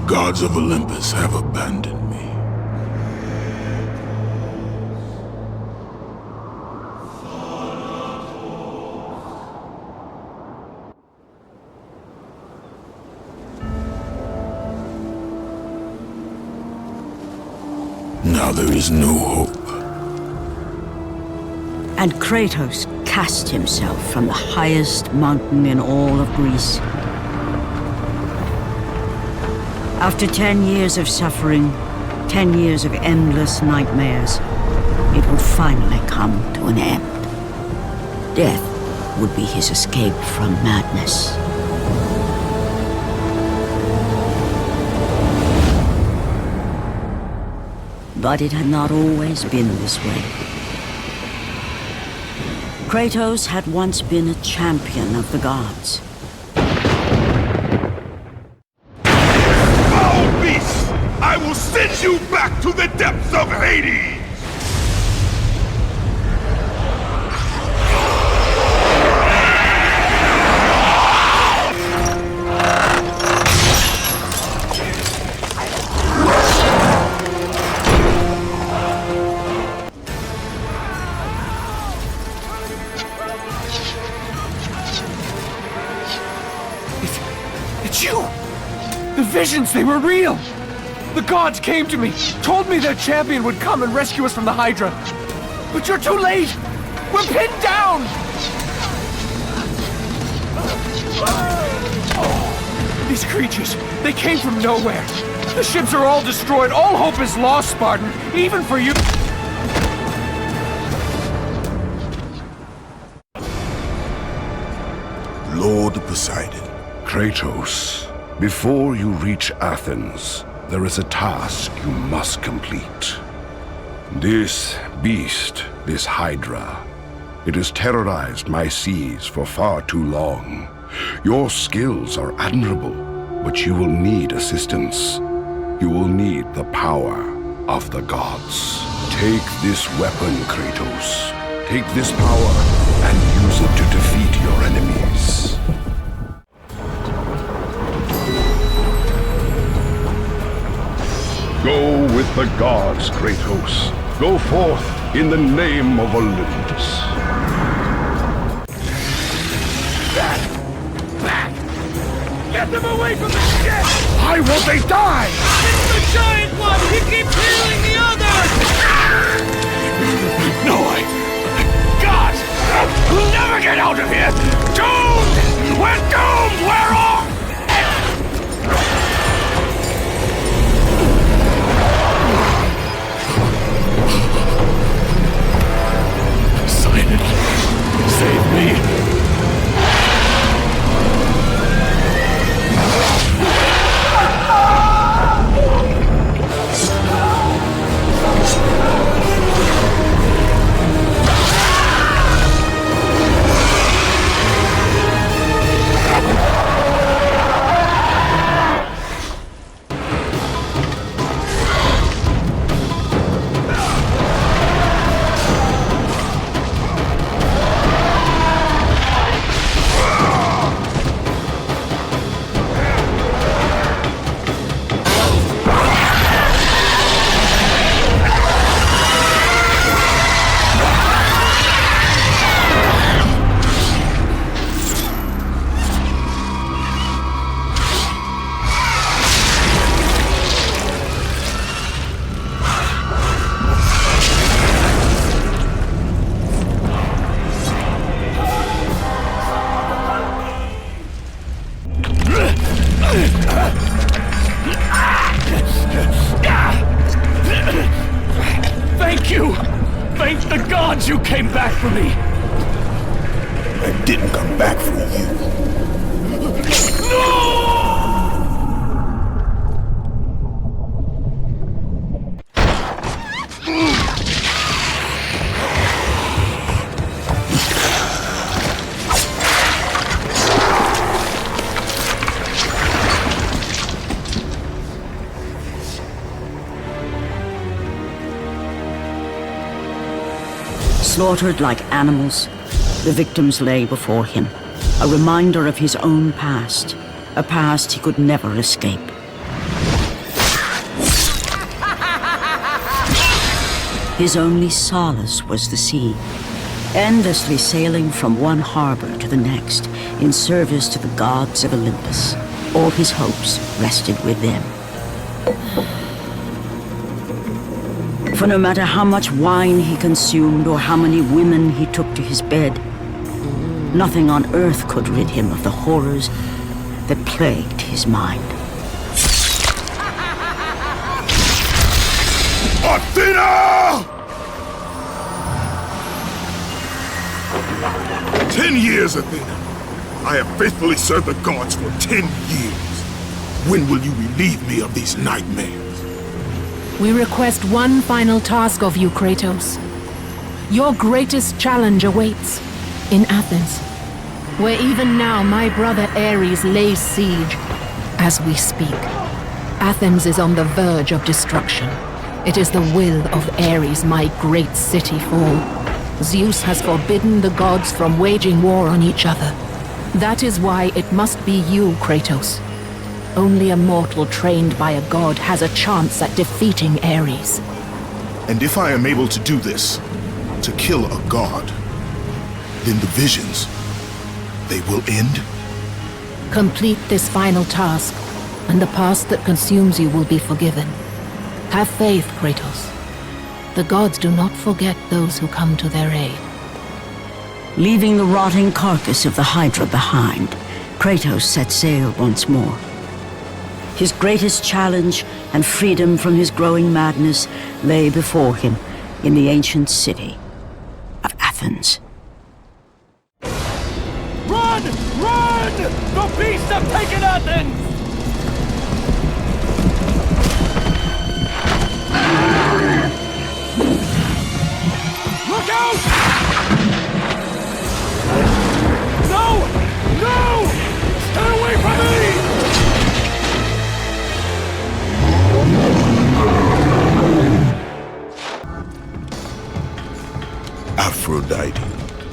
gods of Olympus have abandoned me. Now there is no hope. And Kratos cast himself from the highest mountain in all of Greece. After 10 years of suffering, 10 years of endless nightmares, it would finally come to an end. Death would be his escape from madness. But it had not always been this way. Kratos had once been a champion of the gods. Foul beast! I will send you back to the depths of Hades! It's you! The visions, they were real! The gods came to me, told me their champion would come and rescue us from the Hydra. But you're too late! We're pinned down! These creatures, they came from nowhere. The ships are all destroyed, all hope is lost, Spartan, even for you. Lord Poseidon. Kratos, before you reach Athens, there is a task you must complete. This beast, this Hydra, it has terrorized my seas for far too long. Your skills are admirable, but you will need assistance. You will need the power of the gods. Take this weapon, Kratos. Take this power and use it to defeat your enemies. Go with the gods, Kratos. Go forth in the name of Olympus. Back! Get them away from the ship! Why won't they die? It's the giant one! He keeps healing the others! No way! Gods! We'll never get out of here! Doomed! We're doomed! We're off! Save me! Thank you! Thank the gods you came back for me! I didn't come back for you. No! Slaughtered like animals, the victims lay before him, a reminder of his own past, a past he could never escape. His only solace was the sea, endlessly sailing from one harbor to the next in service to the gods of Olympus. All his hopes rested with them. For no matter how much wine he consumed or how many women he took to his bed, nothing on earth could rid him of the horrors that plagued his mind. Athena! 10 years, Athena. I have faithfully served the gods for 10 years. When will you relieve me of these nightmares? We request one final task of you, Kratos. Your greatest challenge awaits in Athens, where even now my brother Ares lays siege as we speak. Athens is on the verge of destruction. It is the will of Ares my great city fall. Zeus has forbidden the gods from waging war on each other. That is why it must be you, Kratos. Only a mortal trained by a god has a chance at defeating Ares. And if I am able to do this, to kill a god, then the visions, they will end? Complete this final task, and the past that consumes you will be forgiven. Have faith, Kratos. The gods do not forget those who come to their aid. Leaving the rotting carcass of the Hydra behind, Kratos set sail once more. His greatest challenge and freedom from his growing madness lay before him in the ancient city of Athens. Run! Run! The beasts have taken Athens! Look out! No! No! Stay away from me! Aphrodite.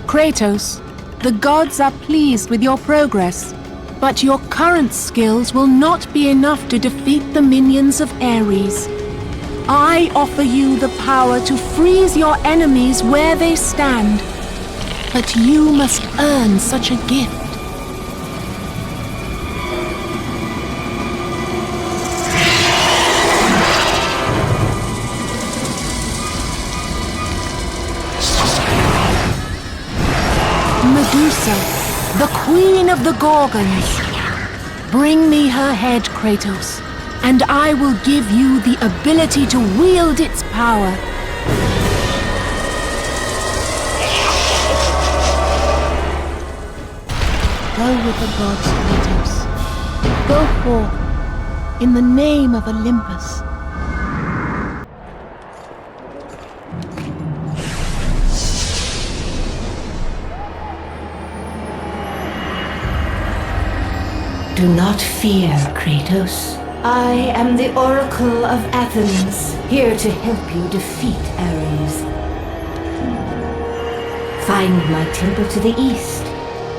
Kratos, the gods are pleased with your progress, but your current skills will not be enough to defeat the minions of Ares. I offer you the power to freeze your enemies where they stand, but you must earn such a gift. Medusa, the queen of the Gorgons. Bring me her head, Kratos, and I will give you the ability to wield its power. Go with the gods, Kratos. Go forth in the name of Olympus. Do not fear, Kratos. I am the Oracle of Athens, here to help you defeat Ares. Find my temple to the east,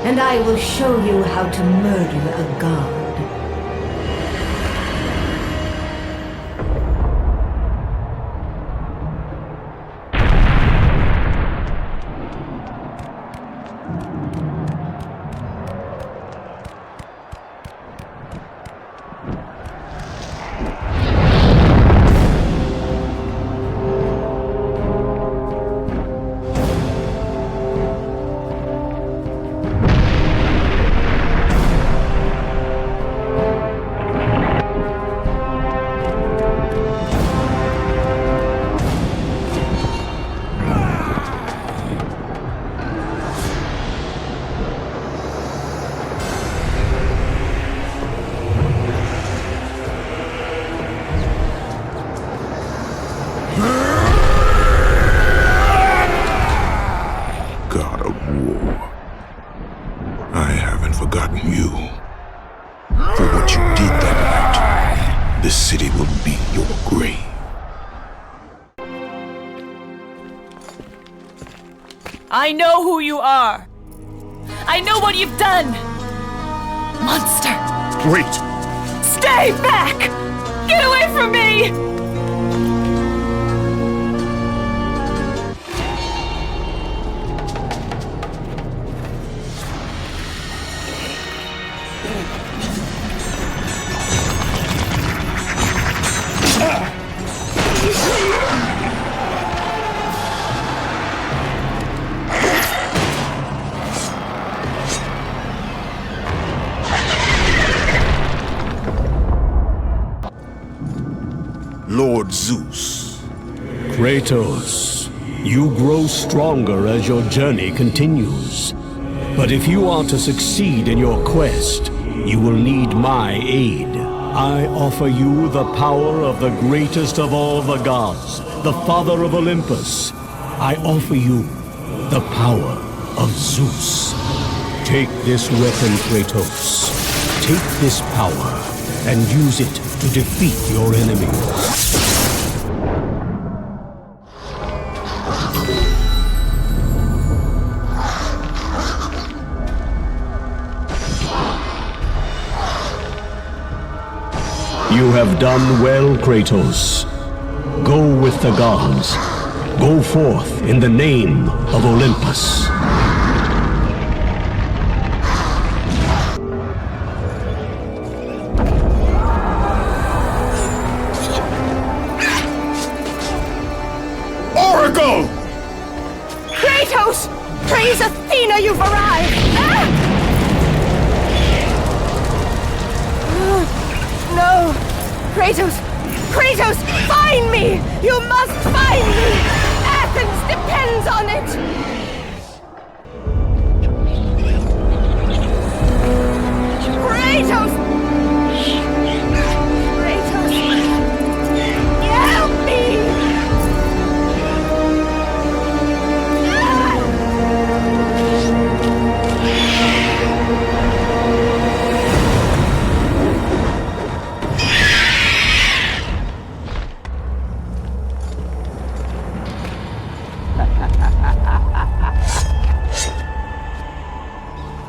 and I will show you how to murder a god. You. For what you did that night, this city will be your grave. I know who you are. I know what you've done. Monster. Wait! Stay back! Get away from me! Zeus. Kratos, you grow stronger as your journey continues. But if you are to succeed in your quest, you will need my aid. I offer you the power of the greatest of all the gods, the father of Olympus. I offer you the power of Zeus. Take this weapon, Kratos. Take this power and use it to defeat your enemies. You have done well, Kratos. Go with the gods. Go forth in the name of Olympus. Oracle! Kratos! Praise Athena, you've arrived! Ah! No! Kratos! Kratos! Find me! You must find me! Athens depends on it! Kratos! Kratos! Help me!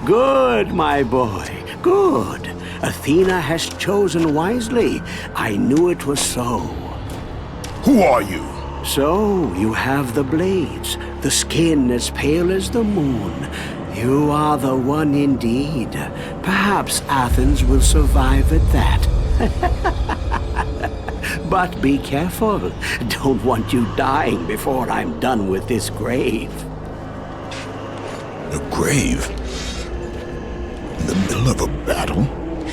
Good, my boy, good. Athena has chosen wisely. I knew it was so. Who are you? So, you have the blades, the skin as pale as the moon. You are the one indeed. Perhaps Athens will survive at that. But be careful. Don't want you dying before I'm done with this grave. A grave? In the middle of a battle?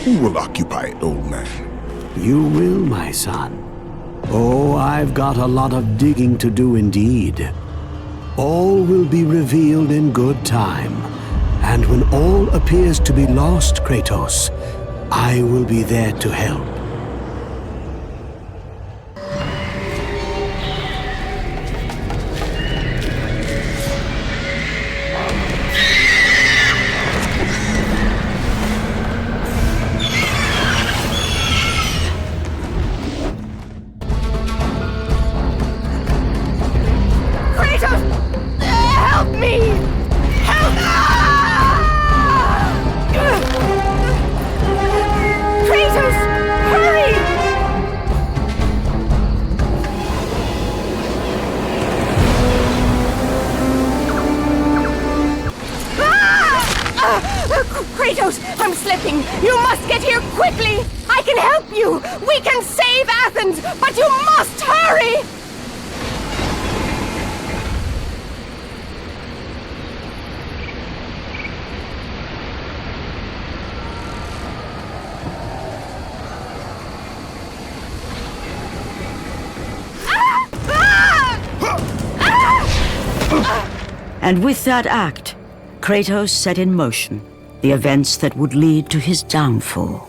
Who will occupy it, old man? You will, my son. Oh, I've got a lot of digging to do indeed. All will be revealed in good time. And when all appears to be lost, Kratos, I will be there to help. Kratos, I'm slipping! You must get here quickly! I can help you! We can save Athens, but you must hurry! And with that act, Kratos set in motion the events that would lead to his downfall.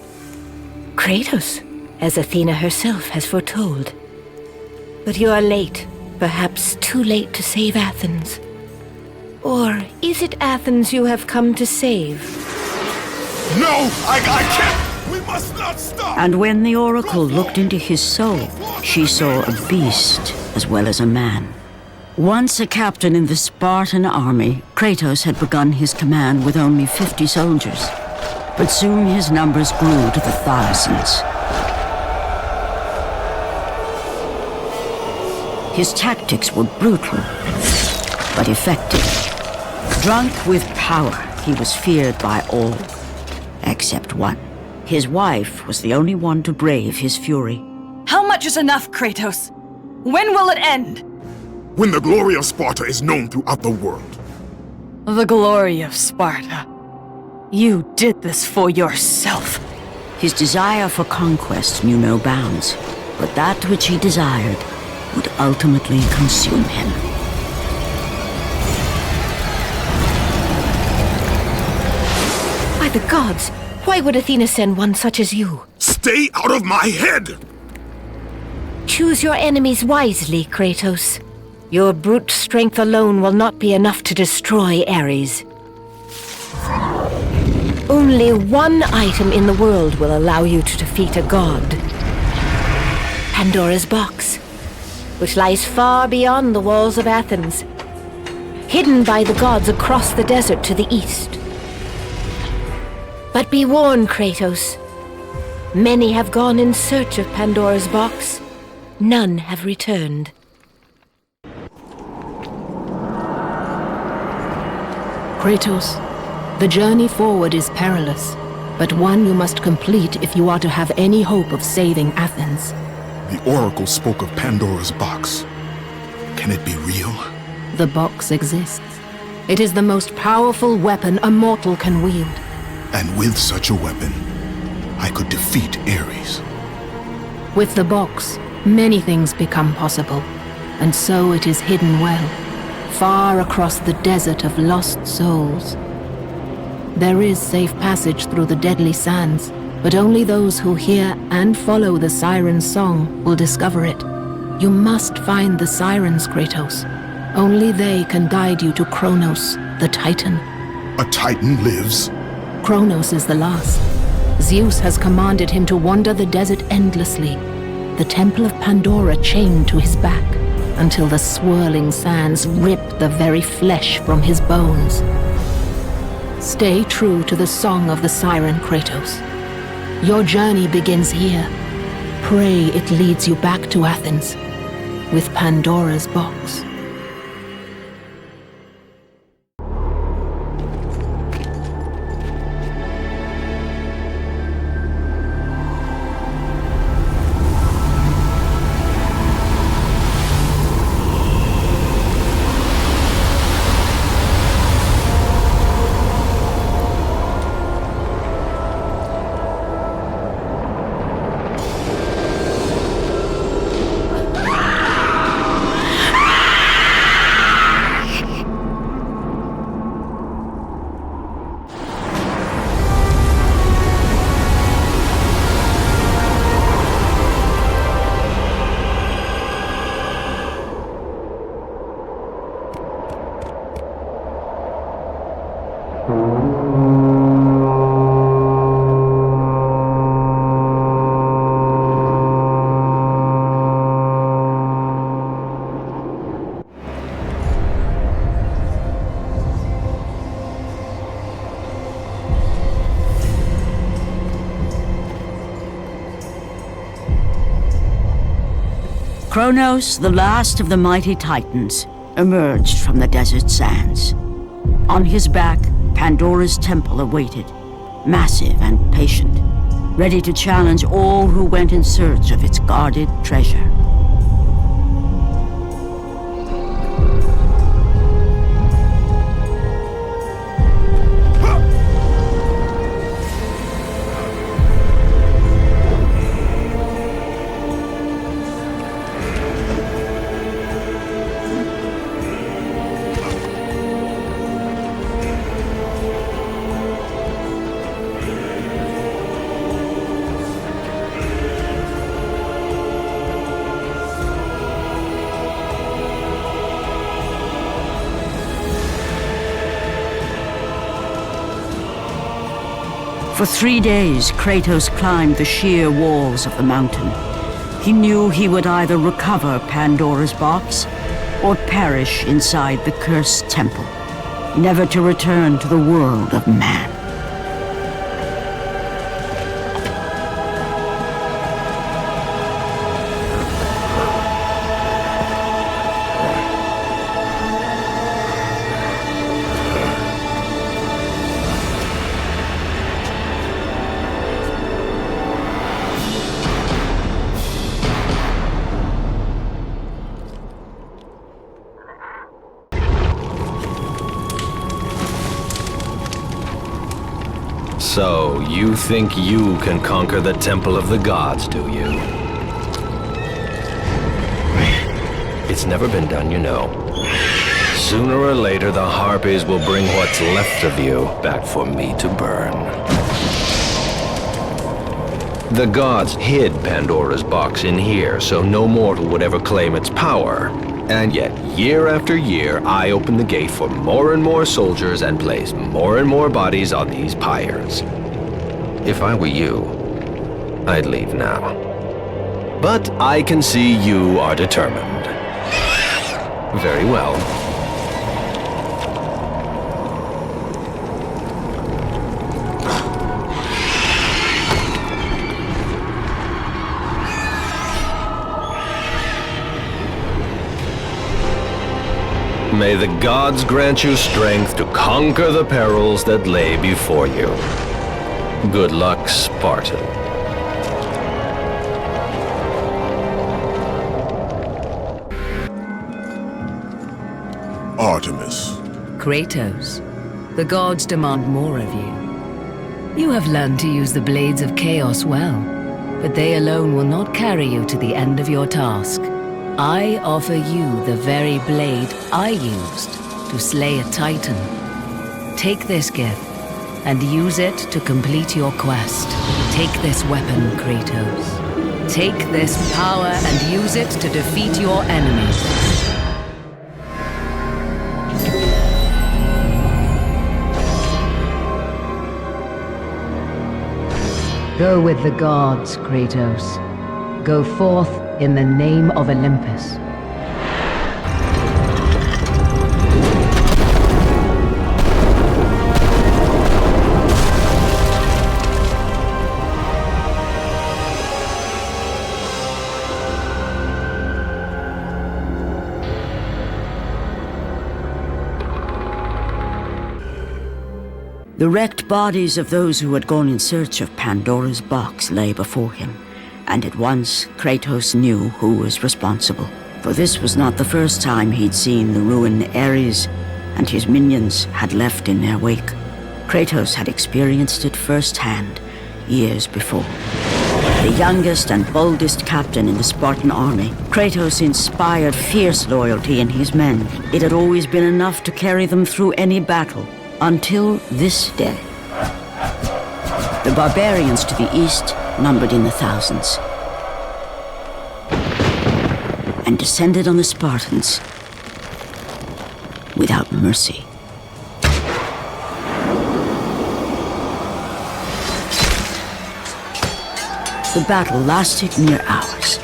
Kratos, as Athena herself has foretold. But you are late, perhaps too late to save Athens. Or is it Athens you have come to save? No! I can't! We must not stop! And when the Oracle looked into his soul, she saw a beast as well as a man. Once a captain in the Spartan army, Kratos had begun his command with only 50 soldiers. But soon his numbers grew to the thousands. His tactics were brutal, but effective. Drunk with power, he was feared by all, except one. His wife was the only one to brave his fury. How much is enough, Kratos? When will it end? When the glory of Sparta is known throughout the world. The glory of Sparta. You did this for yourself. His desire for conquest knew no bounds. but that which he desired would ultimately consume him. By the gods, why would Athena send one such as you? Stay out of my head! Choose your enemies wisely, Kratos. Your brute strength alone will not be enough to destroy Ares. Only one item in the world will allow you to defeat a god. Pandora's box, which lies far beyond the walls of Athens, hidden by the gods across the desert to the east. But be warned, Kratos. Many have gone in search of Pandora's box. None have returned. Kratos, the journey forward is perilous, but one you must complete if you are to have any hope of saving Athens. The Oracle spoke of Pandora's box. Can it be real? The box exists. It is the most powerful weapon a mortal can wield. And with such a weapon, I could defeat Ares. With the box, many things become possible, and so it is hidden well, far across the desert of lost souls. There is safe passage through the deadly sands, but only those who hear and follow the siren's song will discover it. You must find the sirens, Kratos. Only they can guide you to Kronos, the Titan. A Titan lives? Kronos is the last. Zeus has commanded him to wander the desert endlessly, the Temple of Pandora chained to his back, until the swirling sands rip the very flesh from his bones. Stay true to the song of the siren, Kratos. Your journey begins here. Pray it leads you back to Athens, with Pandora's box. Kronos, the last of the mighty Titans, emerged from the desert sands. On his back, Pandora's temple awaited, massive and patient, ready to challenge all who went in search of its guarded treasure. For 3 days, Kratos climbed the sheer walls of the mountain. He knew he would either recover Pandora's box or perish inside the cursed temple, never to return to the world of man. So, you think you can conquer the Temple of the Gods, do you? It's never been done, you know. Sooner or later, the Harpies will bring what's left of you back for me to burn. The gods hid Pandora's box in here, so no mortal would ever claim its power. And yet, year after year, I open the gate for more and more soldiers and place more and more bodies on these pyres. If I were you, I'd leave now. But I can see you are determined. Very well. May the gods grant you strength to conquer the perils that lay before you. Good luck, Spartan. Artemis. Kratos, the gods demand more of you. You have learned to use the Blades of Chaos well, but they alone will not carry you to the end of your task. I offer you the very blade I used to slay a Titan. Take this gift and use it to complete your quest. Take this weapon, Kratos. Take this power and use it to defeat your enemies. Go with the gods, Kratos. Go forth in the name of Olympus. The wrecked bodies of those who had gone in search of Pandora's box lay before him, and at once Kratos knew who was responsible. For this was not the first time he'd seen the ruin Ares and his minions had left in their wake. Kratos had experienced it firsthand, years before. The youngest and boldest captain in the Spartan army, Kratos inspired fierce loyalty in his men. It had always been enough to carry them through any battle, until this day. The barbarians to the east numbered in the thousands, and descended on the Spartans without mercy. The battle lasted near hours.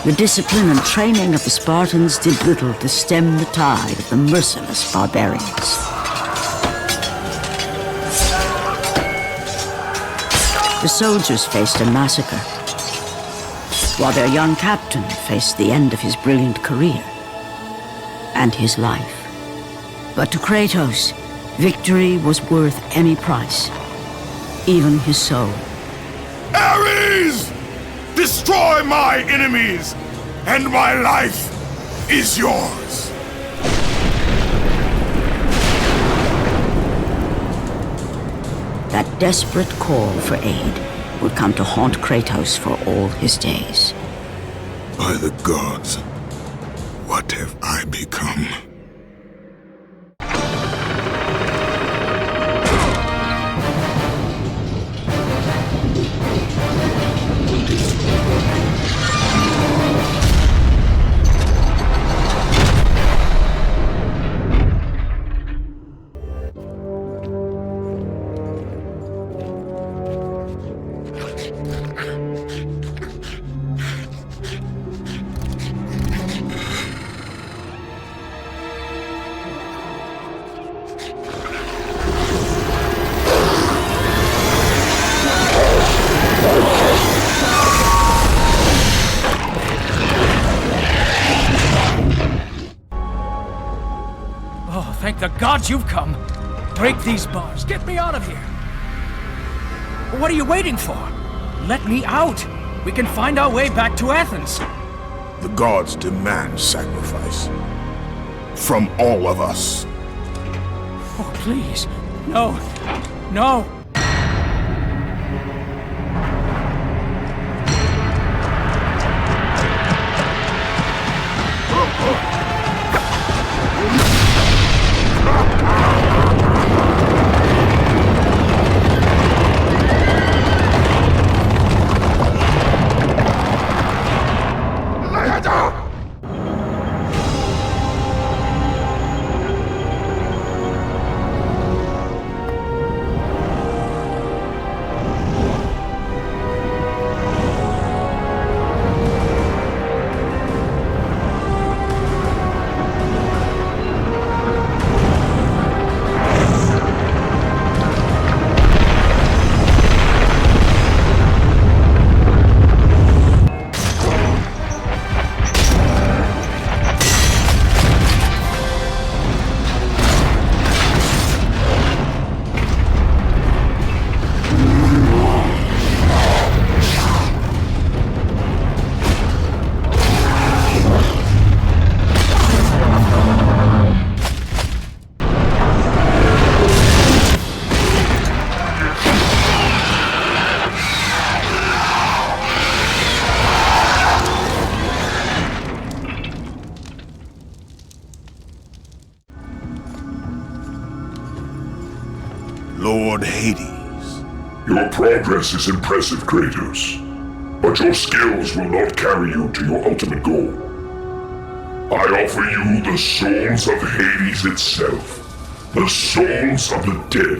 The discipline and training of the Spartans did little to stem the tide of the merciless barbarians. The soldiers faced a massacre, while their young captain faced the end of his brilliant career and his life. But to Kratos, victory was worth any price, even his soul. Ares! Destroy my enemies, and my life is yours. That desperate call for aid would come to haunt Kratos for all his days. By the gods, what have I become? Thank the gods you've come. Break these bars. Get me out of here. What are you waiting for? Let me out. We can find our way back to Athens. The gods demand sacrifice. From all of us. Oh, please. No. No! Lord Hades. Your progress is impressive, Kratos. But your skills will not carry you to your ultimate goal. I offer you the souls of Hades itself. The souls of the dead,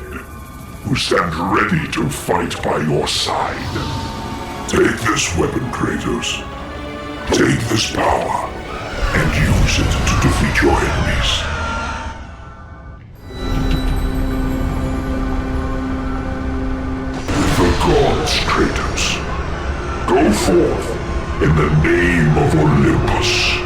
who stand ready to fight by your side. Take this weapon, Kratos. Take this power, and use it to defeat your enemies. Gods, Kratos. Go forth in the name of Olympus.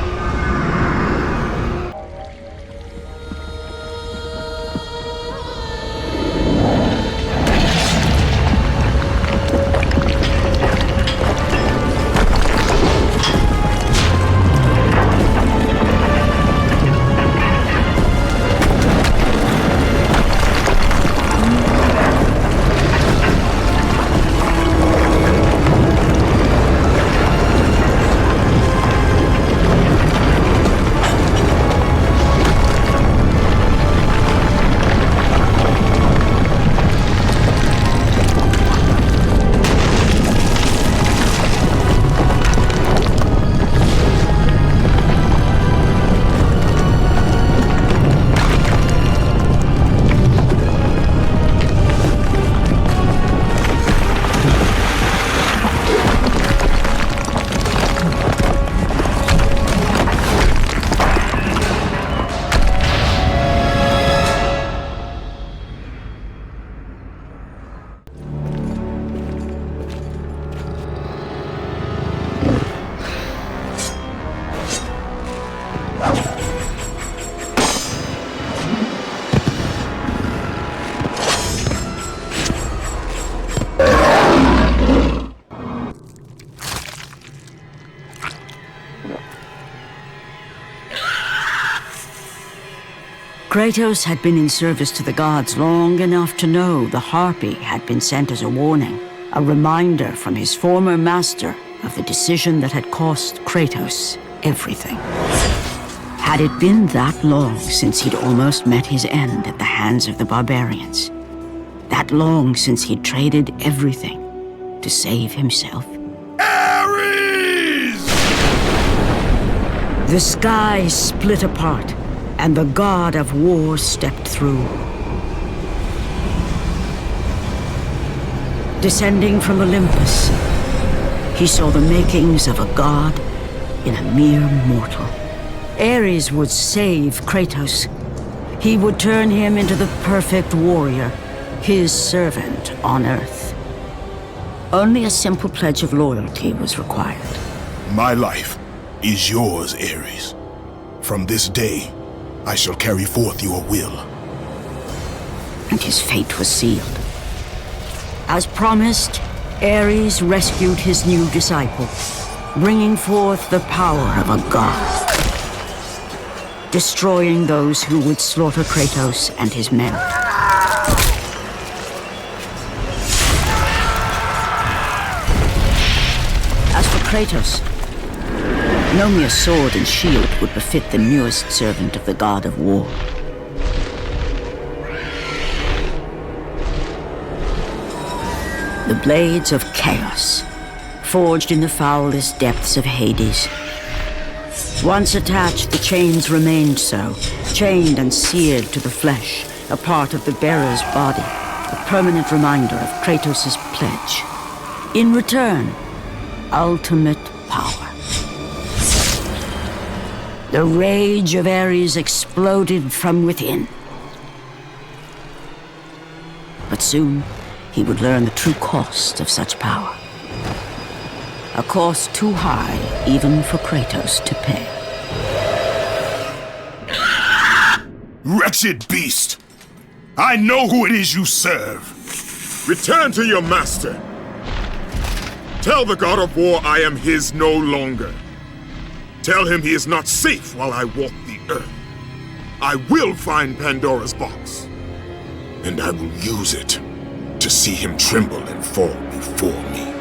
Kratos had been in service to the gods long enough to know the Harpy had been sent as a warning, a reminder from his former master of the decision that had cost Kratos everything. Had it been that long since he'd almost met his end at the hands of the barbarians? That long since he'd traded everything to save himself? Ares! The sky split apart, and the god of war stepped through. Descending from Olympus, he saw the makings of a god in a mere mortal. Ares would save Kratos. He would turn him into the perfect warrior, his servant on Earth. Only a simple pledge of loyalty was required. My life is yours, Ares. From this day, I shall carry forth your will. And his fate was sealed. As promised, Ares rescued his new disciple, bringing forth the power of a god, destroying those who would slaughter Kratos and his men. Kratos. No mere sword and shield would befit the newest servant of the god of war. The blades of Chaos, forged in the foulest depths of Hades. Once attached, the chains remained so, chained and seared to the flesh, a part of the bearer's body, a permanent reminder of Kratos' pledge. In return, ultimate power. The rage of Ares exploded from within. But soon, he would learn the true cost of such power. A cost too high even for Kratos to pay. Wretched beast! I know who it is you serve! Return to your master! Tell the god of war I am his no longer. Tell him he is not safe while I walk the earth. I will find Pandora's box, and I will use it to see him tremble and fall before me.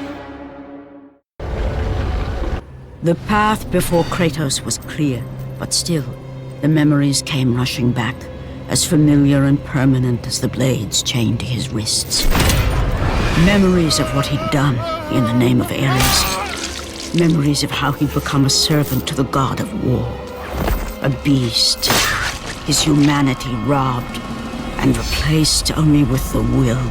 The path before Kratos was clear, but still, the memories came rushing back, as familiar and permanent as the blades chained to his wrists. Memories of what he'd done in the name of Ares. Memories of how he'd become a servant to the god of war. A beast, his humanity robbed and replaced only with the will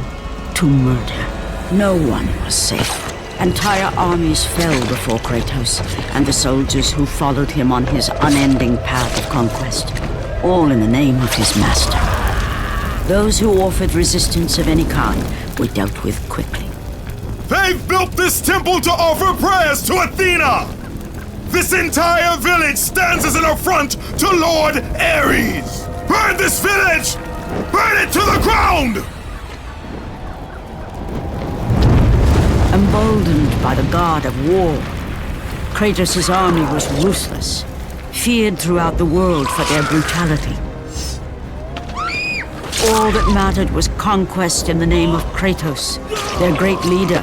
to murder. No one was safe. Entire armies fell before Kratos and the soldiers who followed him on his unending path of conquest, all in the name of his master. Those who offered resistance of any kind were dealt with quickly. They've built this temple to offer prayers to Athena! This entire village stands as an affront to Lord Ares! Burn this village! Burn it to the ground! Emboldened by the god of war, Kratos' army was ruthless, feared throughout the world for their brutality. All that mattered was conquest in the name of Kratos, their great leader,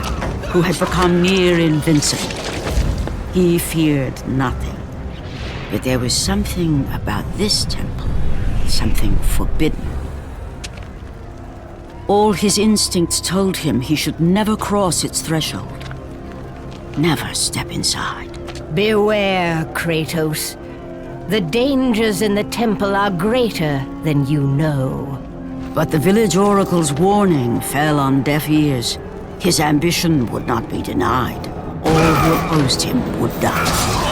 who had become near invincible. He feared nothing. But there was something about this temple, something forbidden. All his instincts told him he should never cross its threshold. Never step inside. Beware, Kratos. The dangers in the temple are greater than you know. But the village oracle's warning fell on deaf ears. His ambition would not be denied. All who opposed him would die.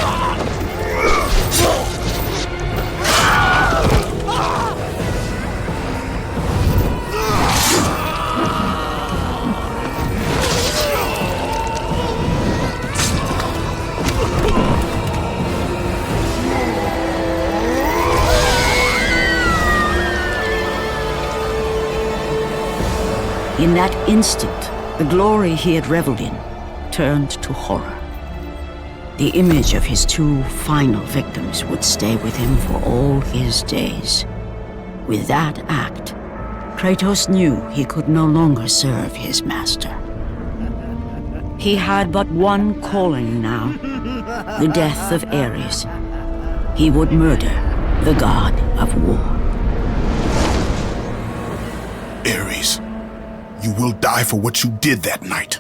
In that instant, the glory he had reveled in turned to horror. The image of his two final victims would stay with him for all his days. With that act, Kratos knew he could no longer serve his master. He had but one calling now, the death of Ares. He would murder the god of war. Ares, you will die for what you did that night.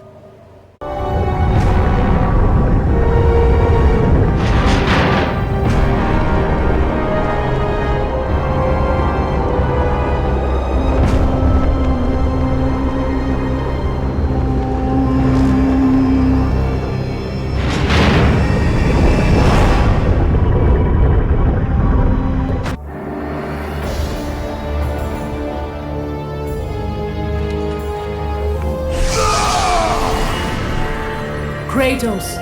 Kratos,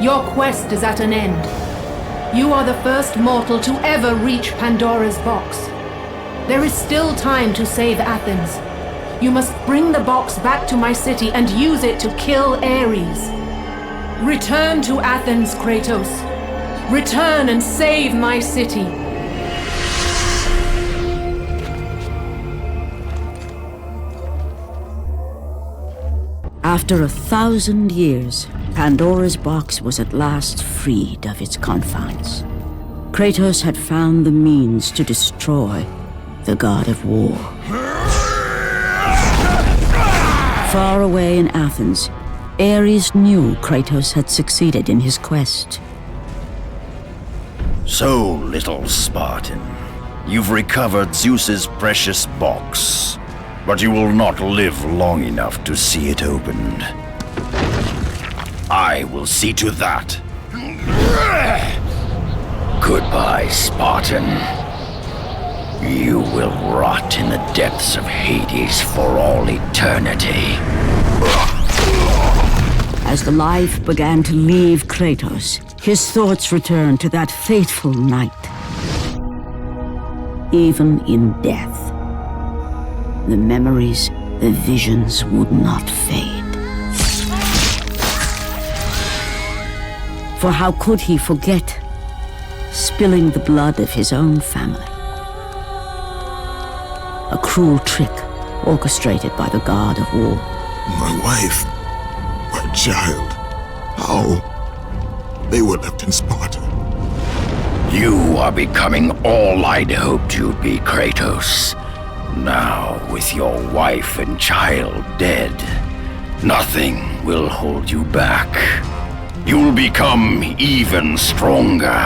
your quest is at an end. You are the first mortal to ever reach Pandora's box. There is still time to save Athens. You must bring the box back to my city and use it to kill Ares. Return to Athens, Kratos. Return and save my city. After 1,000 years, Pandora's box was at last freed of its confines. Kratos had found the means to destroy the god of war. Far away in Athens, Ares knew Kratos had succeeded in his quest. So, little Spartan, you've recovered Zeus's precious box, but you will not live long enough to see it opened. I will see to that. Goodbye, Spartan. You will rot in the depths of Hades for all eternity. As the life began to leave Kratos, his thoughts returned to that fateful night. Even in death, the memories, the visions would not fade. For how could he forget spilling the blood of his own family? A cruel trick orchestrated by the god of war. My wife, my child, how? They were left in Sparta. You are becoming all I'd hoped you'd be, Kratos. Now, with your wife and child dead, nothing will hold you back. You'll become even stronger.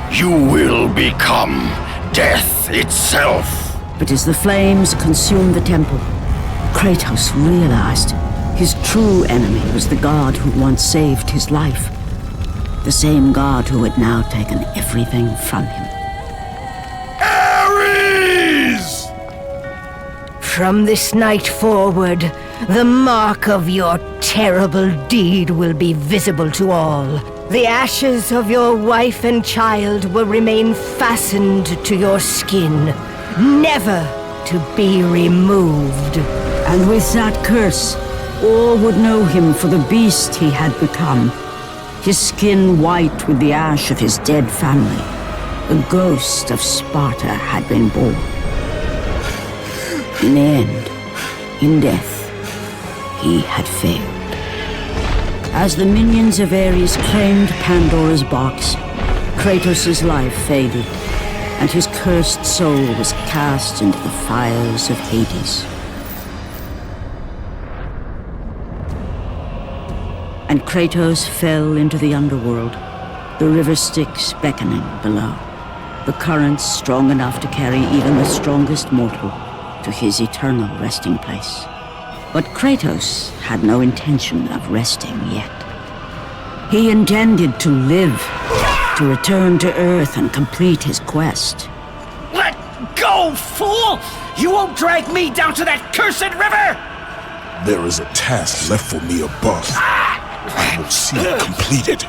You will become death itself. But as the flames consumed the temple, Kratos realized his true enemy was the god who once saved his life. The same god who had now taken everything from him. Ares! From this night forward, the mark of your terrible deed will be visible to all. The ashes of your wife and child will remain fastened to your skin, never to be removed. And with that curse, all would know him for the beast he had become. His skin white with the ash of his dead family. The ghost of Sparta had been born. In the end, in death, he had failed. As the minions of Ares claimed Pandora's box, Kratos' life faded, and his cursed soul was cast into the fires of Hades. And Kratos fell into the underworld, the river Styx beckoning below, the currents strong enough to carry even the strongest mortal to his eternal resting place. But Kratos had no intention of resting yet. He intended to live, to return to Earth and complete his quest. Let go, fool! You won't drag me down to that cursed river! There is a task left for me above. I will see it completed.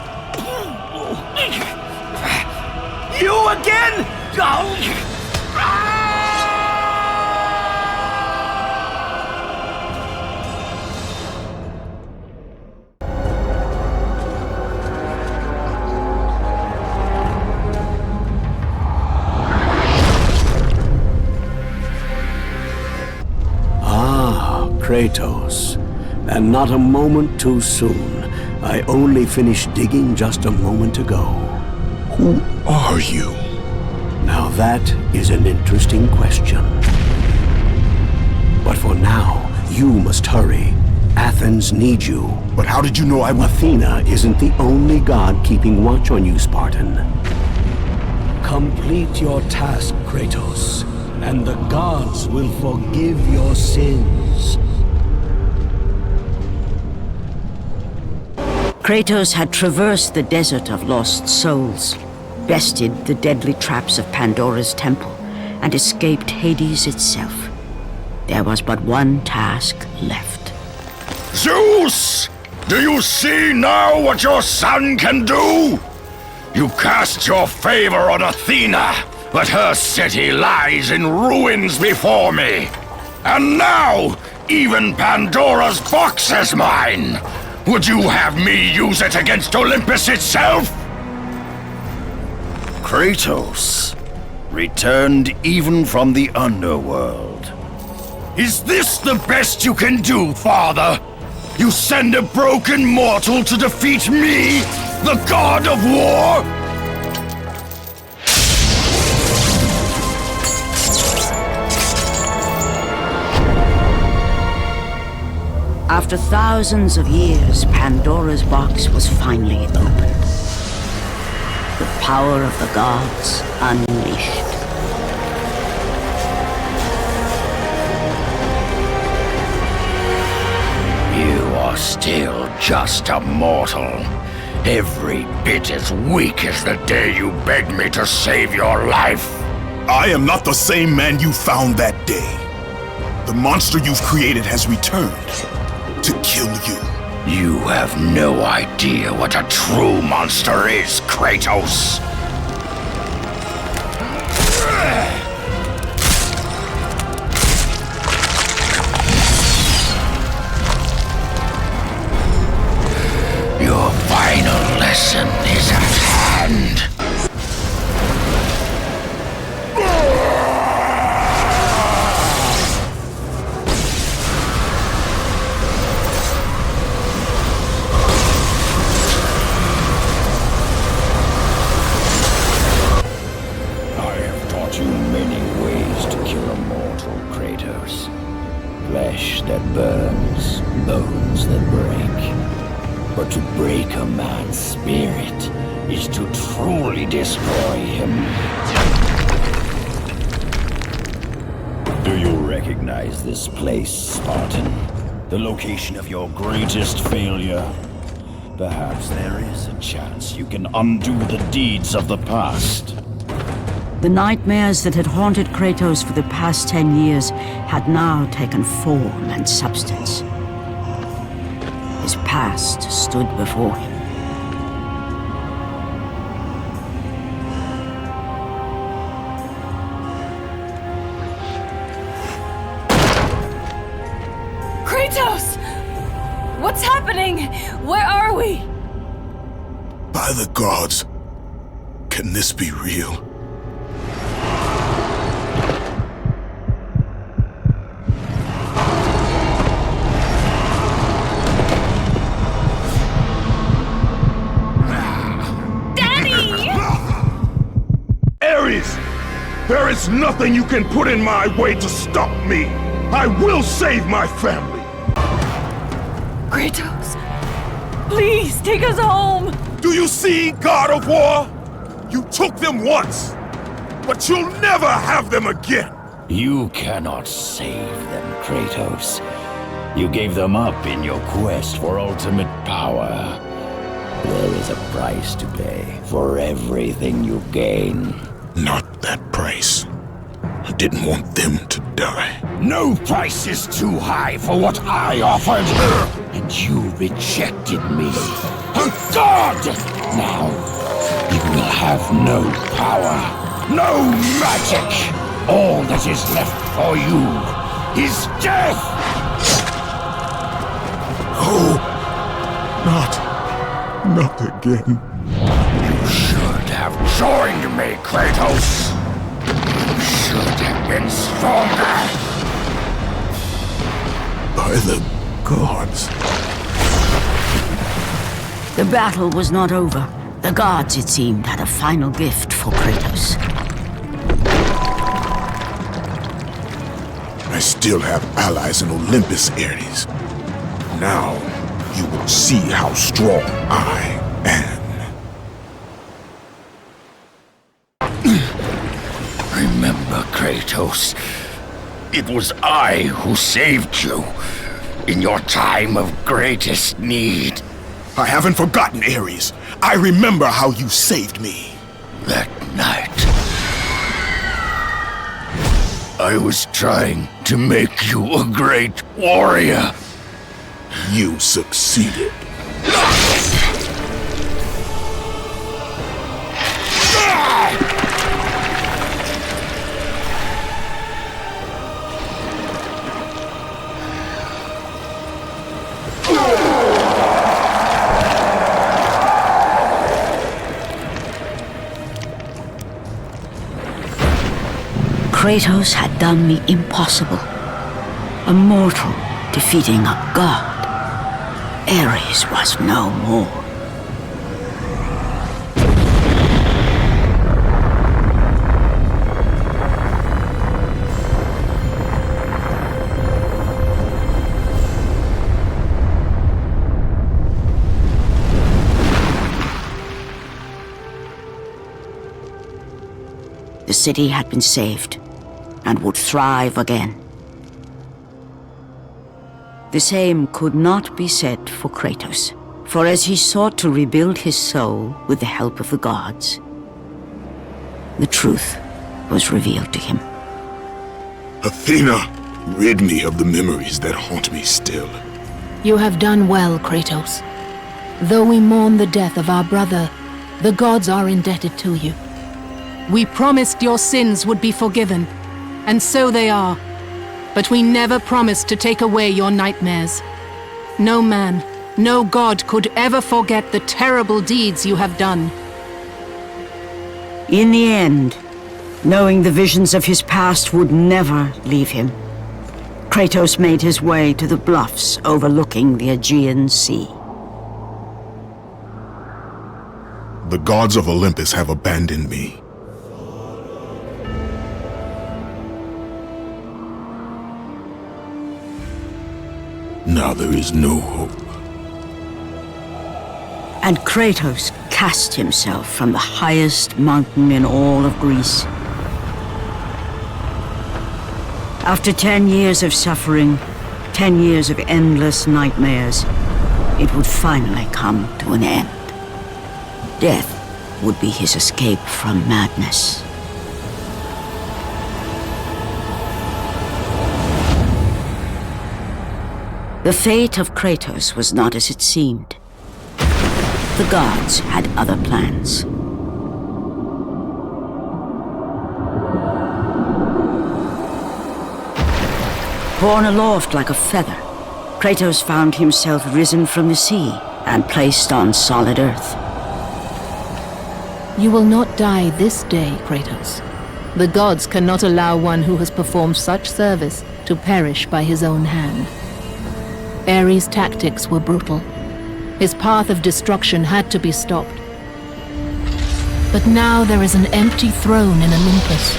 You again? Kratos, and not a moment too soon. I only finished digging just a moment ago. Who are you? Now that is an interesting question. But for now, you must hurry. Athens needs you. But how did you know I would... Athena isn't the only god keeping watch on you, Spartan. Complete your task, Kratos, and the gods will forgive your sins. Kratos had traversed the desert of lost souls, bested the deadly traps of Pandora's temple, and escaped Hades itself. There was but one task left. Zeus! Do you see now what your son can do? You cast your favor on Athena, but her city lies in ruins before me. And now, even Pandora's box is mine! Would you have me use it against Olympus itself? Kratos, returned even from the underworld. Is this the best you can do, father? You send a broken mortal to defeat me, the god of war? After thousands of years, Pandora's box was finally opened. The power of the gods unleashed. You are still just a mortal. Every bit as weak as the day you begged me to save your life. I am not the same man you found that day. The monster you've created has returned to kill you. You have no idea what a true monster is, Kratos. Your final lesson is at hand. Flesh that burns, bones that break. But to break a man's spirit is to truly destroy him. Do you recognize this place, Spartan? The location of your greatest failure? Perhaps there is a chance you can undo the deeds of the past. The nightmares that had haunted Kratos for the past 10 years had now taken form and substance. His past stood before him. Kratos! What's happening? Where are we? By the gods, can this be real? There is nothing you can put in my way to stop me! I will save my family! Kratos, please take us home! Do you see, God of War? You took them once, but you'll never have them again! You cannot save them, Kratos. You gave them up in your quest for ultimate power. There is a price to pay for everything you gain. Not that price. I didn't want them to die. No price is too high for what I offered. And you rejected me. A god! Now, you will have no power, no magic. All that is left for you is death! Oh, not again. You should have joined me, Kratos. You should have been stronger. By the gods. The battle was not over. The gods, it seemed, had a final gift for Kratos. I still have allies in Olympus, Ares. Now, you will see how strong I am. Remember, Kratos, it was I who saved you in your time of greatest need. I haven't forgotten, Ares. I remember how you saved me. That night, I was trying to make you a great warrior. You succeeded. Kratos had done the impossible. A mortal defeating a god. Ares was no more. The city had been saved and would thrive again. The same could not be said for Kratos, for as he sought to rebuild his soul with the help of the gods, the truth was revealed to him. Athena, rid me of the memories that haunt me still. You have done well, Kratos. Though we mourn the death of our brother, the gods are indebted to you. We promised your sins would be forgiven, and so they are. But we never promised to take away your nightmares. No man, no god could ever forget the terrible deeds you have done. In the end, knowing the visions of his past would never leave him, Kratos made his way to the bluffs overlooking the Aegean Sea. The gods of Olympus have abandoned me. Now there is no hope. And Kratos cast himself from the highest mountain in all of Greece. After 10 years of suffering, 10 years of endless nightmares, it would finally come to an end. Death would be his escape from madness. The fate of Kratos was not as it seemed. The gods had other plans. Borne aloft like a feather, Kratos found himself risen from the sea and placed on solid earth. You will not die this day, Kratos. The gods cannot allow one who has performed such service to perish by his own hand. Ares' tactics were brutal. His path of destruction had to be stopped. But now there is an empty throne in Olympus,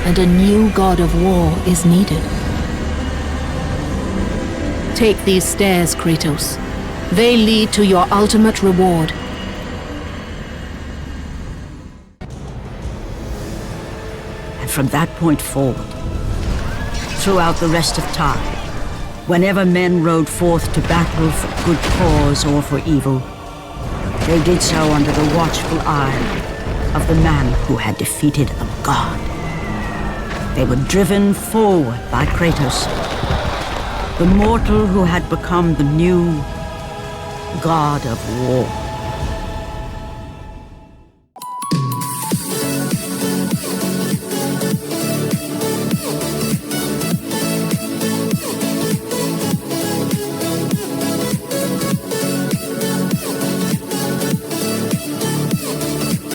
and a new god of war is needed. Take these stairs, Kratos. They lead to your ultimate reward. And from that point forward, throughout the rest of time, whenever men rode forth to battle for good cause or for evil, they did so under the watchful eye of the man who had defeated a god. They were driven forward by Kratos, the mortal who had become the new god of war.